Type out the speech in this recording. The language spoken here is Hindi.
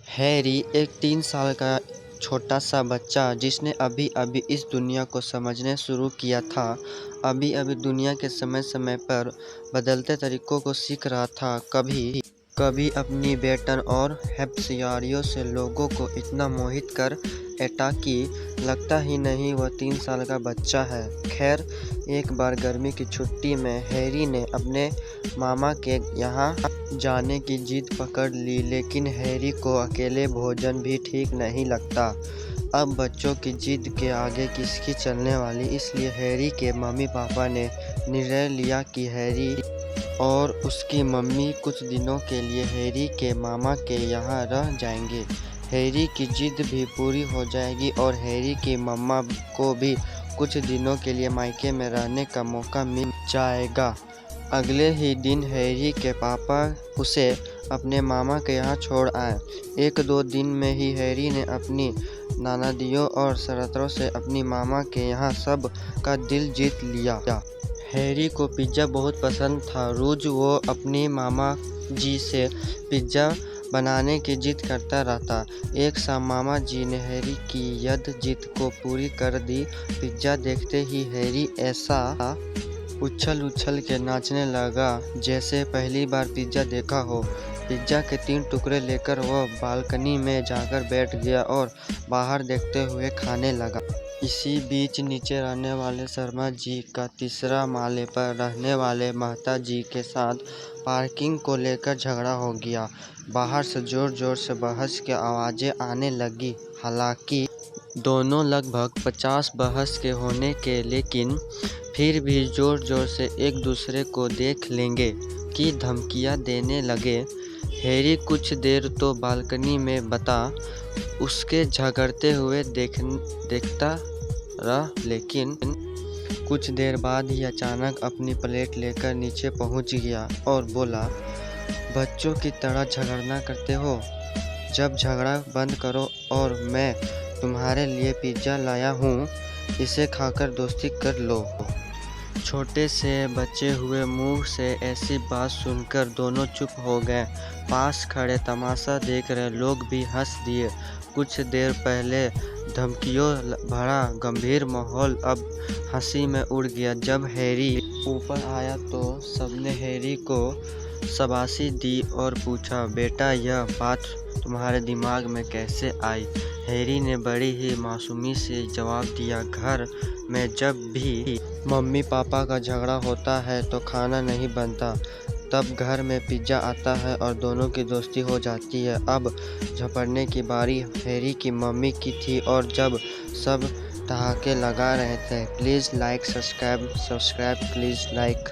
हैरी एक 3 साल का छोटा सा बच्चा जिसने अभी-अभी इस दुनिया को समझने शुरू किया था, अभी-अभी दुनिया के समय-समय पर बदलते तरीकों को सीख रहा था। कभी अपनी बेटन और होशियारियों से लोगों को इतना मोहित कर देता कि लगता ही नहीं वह 3 साल का बच्चा है। खैर, एक बार गर्मी की छुट्टी में हैरी ने अपने मामा के यहाँ जाने की जिद पकड़ ली, लेकिन हैरी को अकेले भोजन भी ठीक नहीं लगता। अब बच्चों की जिद के आगे किसकी चलने वाली, इसलिए हैरी के मम्मी पापा ने निर्णय लिया कि हैरी और उसकी मम्मी कुछ दिनों के लिए हैरी के मामा के यहाँ रह जाएंगे। हैरी की जिद भी पूरी हो जाएगी और हैरी की मम्मा को भी कुछ दिनों के लिए मायके में रहने का मौका मिल जाएगा। अगले ही दिन हैरी के पापा उसे अपने मामा के यहाँ छोड़ आए। 1-2 दिन में ही हैरी ने अपनी नानादियों और सरोतों से अपनी मामा के यहाँ सब का दिल जीत लिया। हैरी को पिज़्ज़ा बहुत पसंद था। रोज वो अपनी मामा जी से पिज़्ज़ा बनाने की जिद करता रहता। एक शाम मामा जी ने हैरी की यद जिद को पूरी कर दी। पिज़्ज़ा देखते ही हैरी ऐसा उछल-उछल के नाचने लगा जैसे पहली बार पिज़्ज़ा देखा हो। पिज़्ज़ा के 3 टुकड़े लेकर वह बालकनी में जाकर बैठ गया और बाहर देखते हुए खाने लगा। इसी बीच नीचे रहने वाले शर्मा जी का तीसरा माले पर रहने वाले मेहता जी के साथ पार्किंग को लेकर झगड़ा हो गया। बाहर से जोर-जोर से बहस की आवाज़ें आने लगी। हालांकि दोनों लगभग 50 बहस के होने के लेकिन फिर भी जोर-जोर से एक दूसरे को देख लेंगे की धमकियां देने लगे। हैरी कुछ देर तो बालकनी में बता उसके झगड़ते हुए देखता रहा, लेकिन कुछ देर बाद ही अचानक अपनी प्लेट लेकर नीचे पहुंच गया और बोला, बच्चों की तरह झगड़ना करते हो? जब झगड़ा बंद करो और मैं तुम्हारे लिए पिज़्ज़ा लाया हूँ, इसे खाकर दोस्ती कर लो। छोटे से बचे हुए मुंह से ऐसी बात सुनकर दोनों चुप हो गए। पास खड़े तमाशा देख रहे लोग भी हंस दिए। कुछ देर पहले धमकियों भरा गंभीर माहौल अब हंसी में उड़ गया। जब हैरी ऊपर आया तो सबने हैरी को शाबाशी दी और पूछा, बेटा यह बात तुम्हारे दिमाग में कैसे आई? हैरी ने बड़ी ही मासूमी से जवाब दिया, घर में जब भी मम्मी पापा का झगड़ा होता है तो खाना नहीं बनता, तब घर में पिज़्ज़ा आता है और दोनों की दोस्ती हो जाती है। अब झपटने की बारी हैरी की मम्मी की थी और जब सब ठहाके लगा रहे थे, please like subscribe please like.